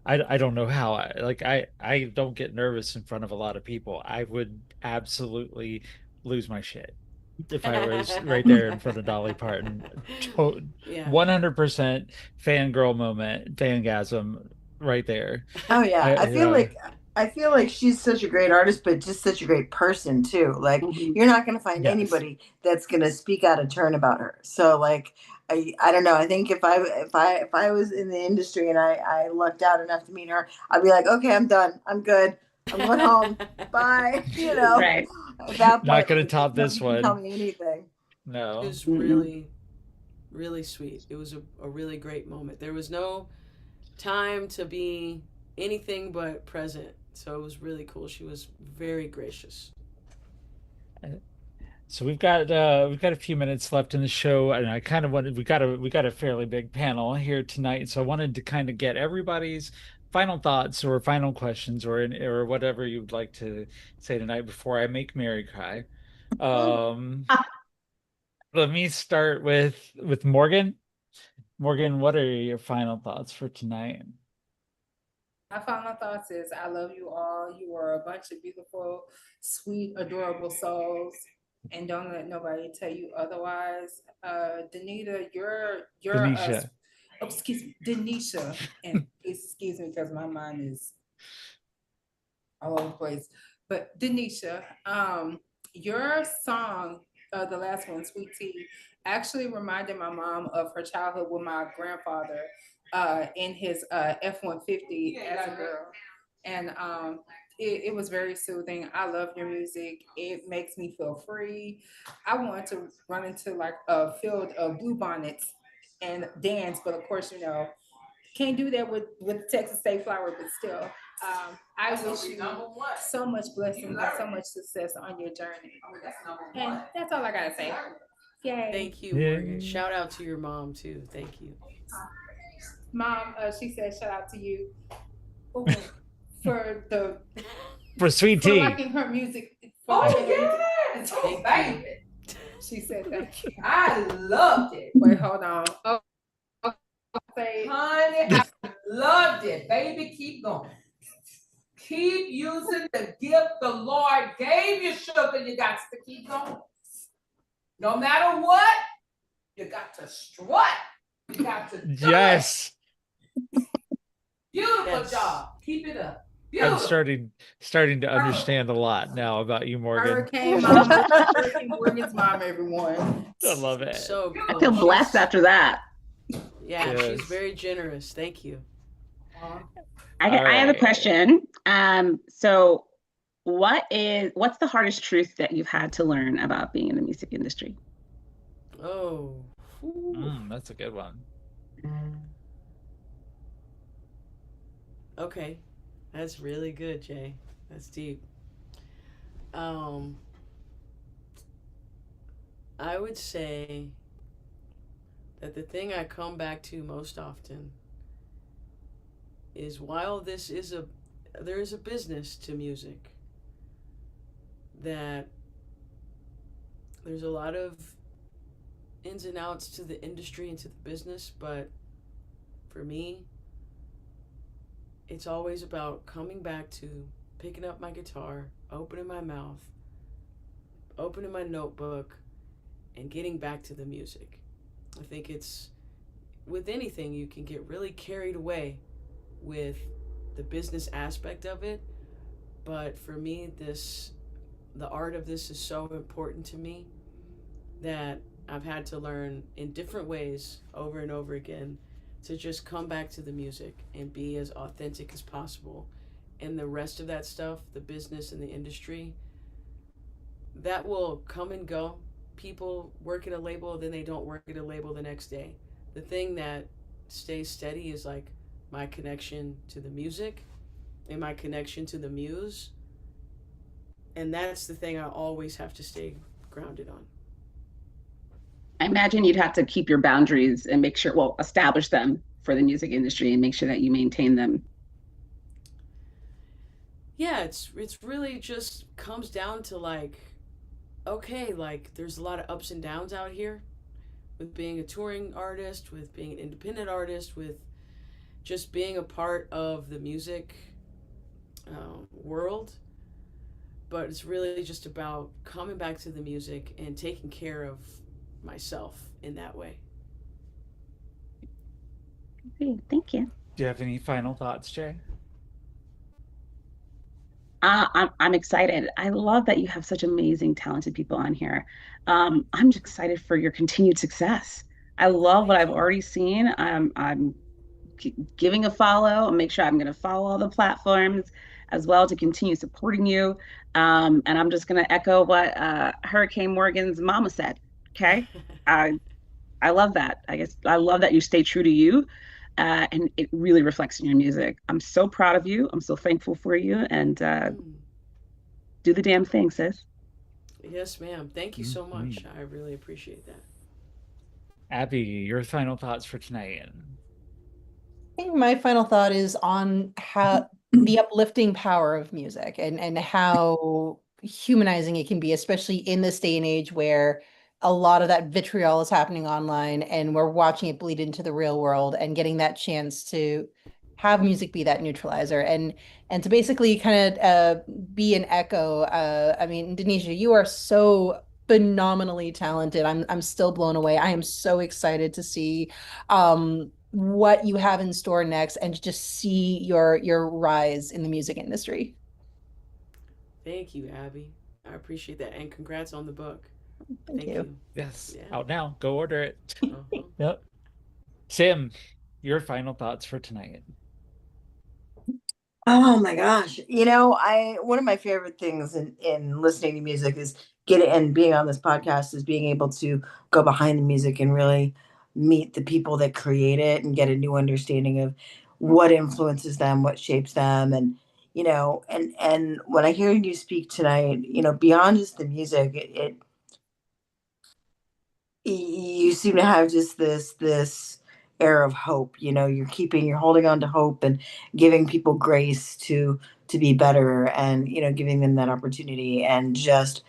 I don't know how I don't get nervous in front of a lot of people. I would absolutely lose my shit if I was right there in front of Dolly Parton. Yeah. 100% fangirl moment, fangasm right there. Oh yeah, Yeah. I feel like she's such a great artist, but just such a great person too. Like Mhm. you're not going to find Yes. anybody that's going to speak out of turn about her. So like I don't know. I think if I was in the industry and I lucked out enough to meet her, I'd be like, okay, I'm done. I'm good. I'm going home. Bye. You know, Right. at that Not point, gonna like top this nobody can tell one. me anything. It No. was Mm-mm. really, really sweet. It was a really great moment. There was no time to be anything but present. So it was really cool. She was very gracious. So we've got a few minutes left in the show, and I kind of wanted we got a fairly big panel here tonight, so I wanted to kind of get everybody's final thoughts or final questions or whatever you'd like to say tonight before I make Mary cry. Um, Let me start with Morgan. Morgan, what are your final thoughts for tonight? My final thoughts is I love you all. You are a bunch of beautiful, sweet, adorable souls. And don't let nobody tell you otherwise. Danita, you're Denisha. oh, excuse me, Denisha, and excuse me because my mind is all over the place. But Denisha, your song, the last one, Sweet Tea, actually reminded my mom of her childhood with my grandfather in his F-150 as a girl. And it was very soothing. I love your music. It makes me feel free. I wanted to run into like a field of bluebonnets and dance, but of course, can't do that with Texas State Flower, but still, I wish you so much blessings and so much success on your journey. And that's all I gotta say. Yay. Thank you, Morgan. Yay. Shout out to your mom, too. Thank you. Mom, she said shout out to you for the For Sweet for Tea. liking her music. Thank you. She said thank you. I loved it. Wait, hold on. Oh, say Honey, I loved it. Baby, keep going. Keep using the gift the Lord gave you, sugar. You got to keep going. No matter what, you got to strut. You got to do Yes. it. Beautiful Yes. job. Keep it up. I'm Beautiful. starting to understand a lot now about you, Morgan. Hurricane Mama, Hurricane Morgan's mom, everyone. I love it. So I cool. feel blessed after that. Yeah, Yes. she's very generous. Thank you. I have a right. question. So what's the hardest truth that you've had to learn about being in the music industry? Oh. Ooh. That's a good one. Okay. That's really good, Jay. That's deep. I would say that the thing I come back to most often is while there is a business to music, that there's a lot of ins and outs to the industry and to the business, but for me, it's always about coming back to picking up my guitar, opening my mouth, opening my notebook, and getting back to the music. I think it's with anything, you can get really carried away with the business aspect of it. But for me, the art of this is so important to me that I've had to learn in different ways over and over again to just come back to the music and be as authentic as possible. And the rest of that stuff, the business and the industry, that will come and go. People work at a label, then they don't work at a label the next day. The thing that stays steady is like my connection to the music and my connection to the muse. And that's the thing I always have to stay grounded on. I imagine you'd have to keep your boundaries and establish them for the music industry and make sure that you maintain them. Yeah, it's really just comes down to like, okay, like there's a lot of ups and downs out here with being a touring artist, with being an independent artist, with just being a part of the music world. But it's really just about coming back to the music and taking care of myself in that way. Great, thank you. Do you have any final thoughts, Jay? I'm excited. I love that you have such amazing, talented people on here. I'm just excited for your continued success. I love what I've already seen. I'm giving a follow. I'll make sure I'm going to follow all the platforms as well to continue supporting you. And I'm just going to echo what Hurricane Morgan's mama said. Okay. I I love that. I guess I love that you stay true to you. And it really reflects in your music. I'm so proud of you. I'm so thankful for you. And do the damn thing, sis. Yes, ma'am. Thank you so much. I really appreciate that. Abby, your final thoughts for tonight. I think my final thought is on how the uplifting power of music and how humanizing it can be, especially in this day and age where a lot of that vitriol is happening online and we're watching it bleed into the real world, and getting that chance to have music be that neutralizer and to basically kind of be an echo. I mean, Denitia, you are so phenomenally talented. I'm still blown away. I am so excited to see what you have in store next and just see your rise in the music industry. Thank you, Abby. I appreciate that. And congrats on the book. Thank you. Yes, Yeah. out now. Go order it. Uh-huh. Yep. Sam, your final thoughts for tonight. Oh my gosh. I one of my favorite things in listening to music is and being on this podcast is being able to go behind the music and really meet the people that create it and get a new understanding of what influences them, what shapes them. And when I hear you speak tonight, beyond just the music, you seem to have just this air of hope. You're holding on to hope and giving people grace to be better, and giving them that opportunity, and just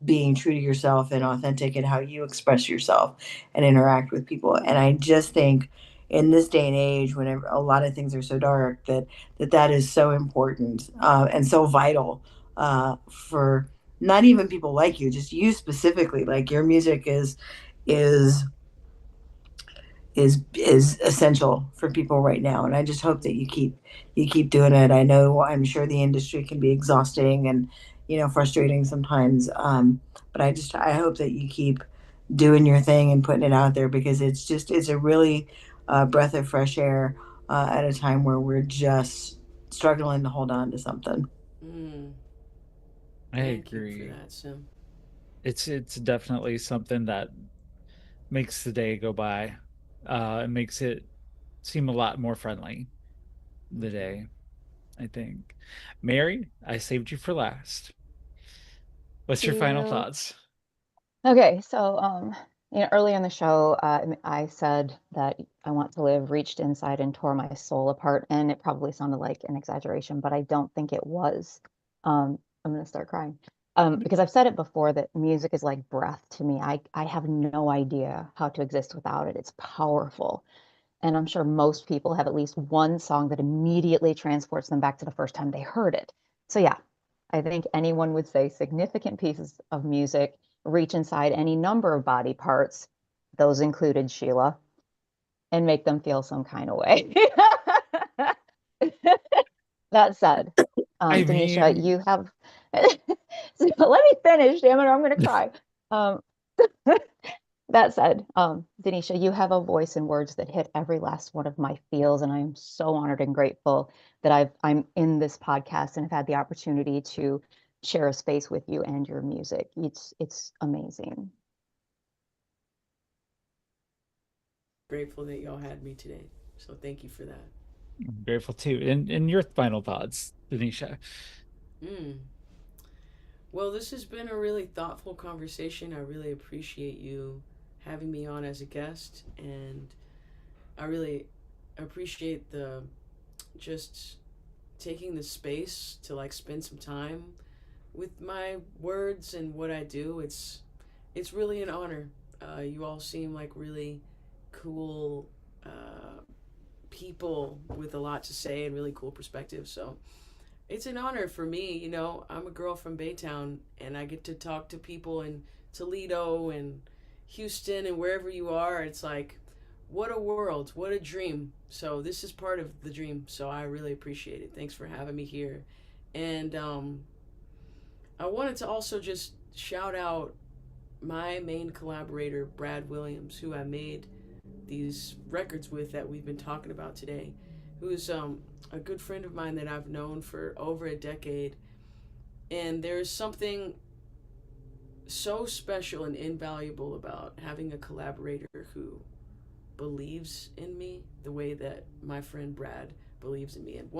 being true to yourself and authentic in how you express yourself and interact with people. And I just think in this day and age, whenever a lot of things are so dark, that is so important, and so vital, for not even people like you, just you specifically. Like, your music is is essential for people right now, and I just hope that you keep doing it. I'm sure the industry can be exhausting and frustrating sometimes, but I hope that you keep doing your thing and putting it out there, because it's a really breath of fresh air, at a time where we're just struggling to hold on to something. I Thank agree. you for that, Sim. It's definitely something that makes the day go by. It makes it seem a lot more friendly, the day, I think. Mary, I saved you for last. What's your final You. thoughts? Okay, so early in the show, I said that I want to live reached inside and tore my soul apart, and it probably sounded like an exaggeration, but I don't think it was. I'm gonna start crying. Because I've said it before that music is like breath to me. I have no idea how to exist without it. It's powerful. And I'm sure most people have at least one song that immediately transports them back to the first time they heard it. So yeah, I think anyone would say significant pieces of music reach inside any number of body parts, those included Sheila, and make them feel some kind of way. That said, I Denitia, mean, you have. So let me finish, damn it, or I'm going to cry. Um, that said, Denisha, you have a voice and words that hit every last one of my feels, and I'm so honored and grateful that I'm in this podcast and have had the opportunity to share a space with you and your music. It's amazing. Grateful that y'all had me today. So thank you for that. I'm grateful too. And your final thoughts, Denisha? Well, this has been a really thoughtful conversation. I really appreciate you having me on as a guest, and I really appreciate the just taking the space to like spend some time with my words and what I do. It's really an honor. You all seem like really cool people with a lot to say and really cool perspectives. So it's an honor for me. You know, I'm a girl from Baytown, and I get to talk to people in Toledo and Houston and wherever you are. It's like, what a world, what a dream. So this is part of the dream. So I really appreciate it. Thanks for having me here. And I wanted to also just shout out my main collaborator, Brad Williams, who I made these records with that we've been talking about today, who's a good friend of mine that I've known for over a decade. And there's something so special and invaluable about having a collaborator who believes in me the way that my friend Brad believes in me. And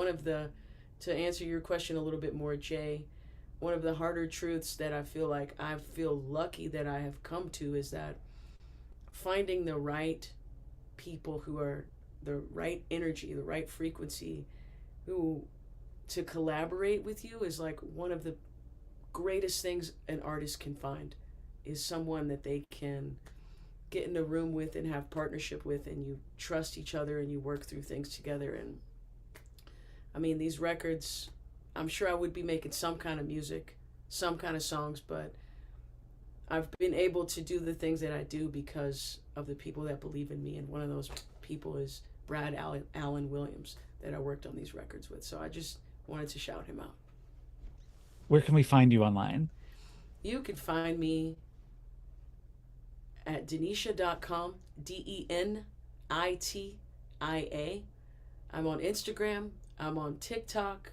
to answer your question a little bit more, Jay, one of the harder truths that I feel lucky that I have come to is that finding the right people who are the right energy, the right frequency, who to collaborate with you is like one of the greatest things an artist can find, is someone that they can get in a room with and have partnership with, and you trust each other and you work through things together. And I mean, these records, I'm sure I would be making some kind of music, some kind of songs, but I've been able to do the things that I do because of the people that believe in me. And one of those people is Brad Allen Williams that I worked on these records with. So I just wanted to shout him out. Where can we find you online? You can find me at Denitia.com, Denitia. I'm on Instagram. I'm on TikTok.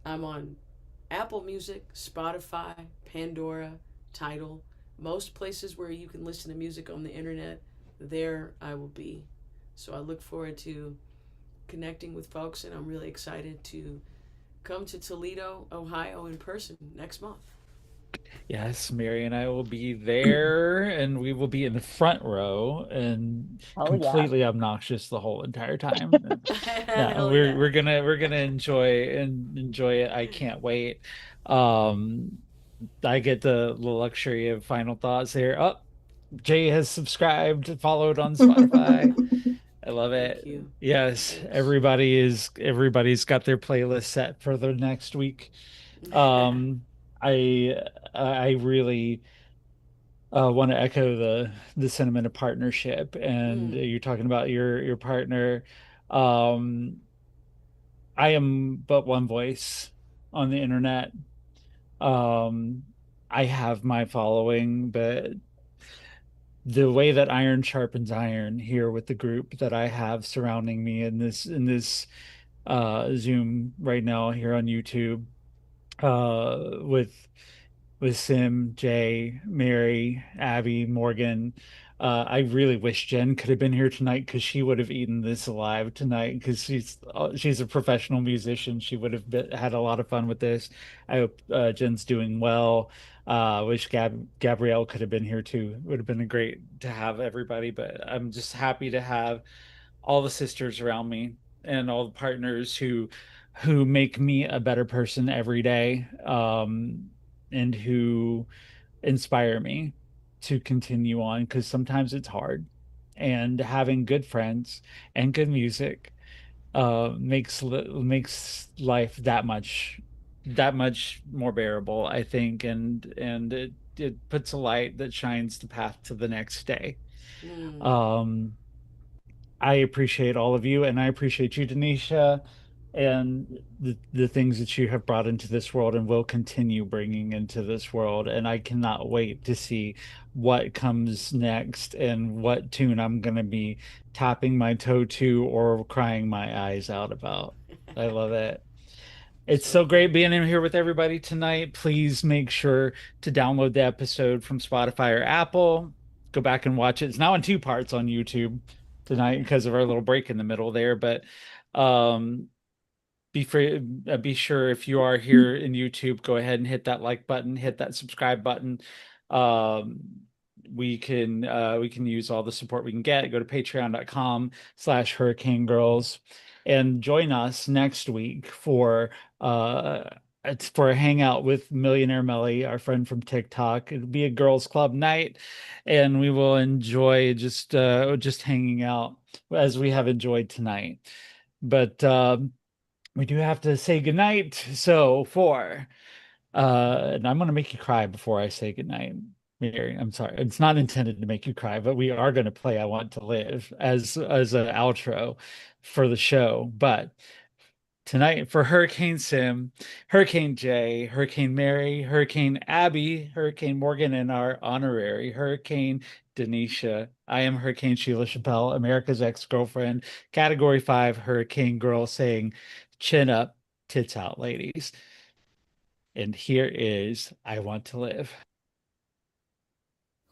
I'm on Apple Music, Spotify, Pandora, Tidal. Most places where you can listen to music on the internet, there I will be. So I look forward to connecting with folks, and I'm really excited to come to Toledo, Ohio in person next month. Yes, Mary and I will be there, and we will be in the front row and completely obnoxious the whole entire time. Yeah, we're gonna enjoy it. I can't wait. I get the luxury of final thoughts here. Oh, Jay has subscribed, followed on Spotify. I love it. Thank you. Yes, Thanks. everybody's got their playlist set for the next week. I really want to echo the sentiment of partnership, and you're talking about your partner. I am but one voice on the internet. I have my following, but the way that iron sharpens iron here with the group that I have surrounding me in this Zoom right now here on YouTube, with Sim, Jay, Mary, Abby, Morgan. I really wish Jen could have been here tonight because she would have eaten this alive tonight because she's a professional musician. She would have had a lot of fun with this. I hope Jen's doing well. Wish Gabrielle could have been here too. It would have been great to have everybody, but I'm just happy to have all the sisters around me and all the partners who make me a better person every day, and who inspire me to continue on, because sometimes it's hard, and having good friends and good music makes life that much more bearable, I think, and it puts a light that shines the path to the next day. I appreciate all of you, and I appreciate you, Denisha, and the things that you have brought into this world and will continue bringing into this world. And I cannot wait to see what comes next and what tune I'm going to be tapping my toe to or crying my eyes out about. I love it. It's so great being in here with everybody tonight. Please make sure to download the episode from Spotify or Apple. Go back and watch it. It's now in two parts on YouTube tonight because of our little break in the middle there. But um, be sure, if you are here in YouTube, go ahead and hit that like button, hit that subscribe button. Um, we can use all the support we can get. Go to patreon.com/hurricane girls and join us next week for it's for a hangout with Millionaire Melly, our friend from TikTok. It'll be a girls' club night, and we will enjoy just hanging out as we have enjoyed tonight. But we do have to say goodnight. So and I'm gonna make you cry before I say goodnight. Mary, I'm sorry. It's not intended to make you cry, but we are going to play I Want to Live as an outro for the show. But tonight for Hurricane Sim, Hurricane Jay, Hurricane Mary, Hurricane Abby, Hurricane Morgan, and our honorary Hurricane Denitia. I am Hurricane Sheila Chappelle, America's ex-girlfriend, Category 5 Hurricane Girl, saying, chin up, tits out, ladies. And here is I Want to Live.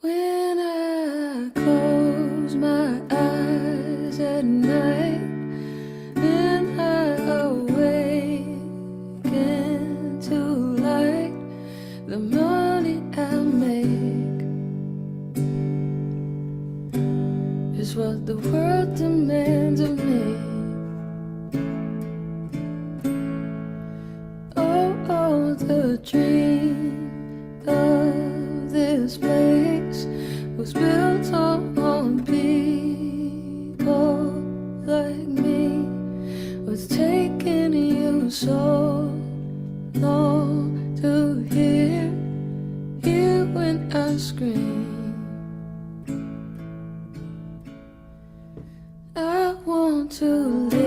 When I close my eyes at night and I awaken to light, the money I make is what the world demands of me. Oh, the dream of this place was built on people like me. What's taking you so long to hear when I scream? I want to live.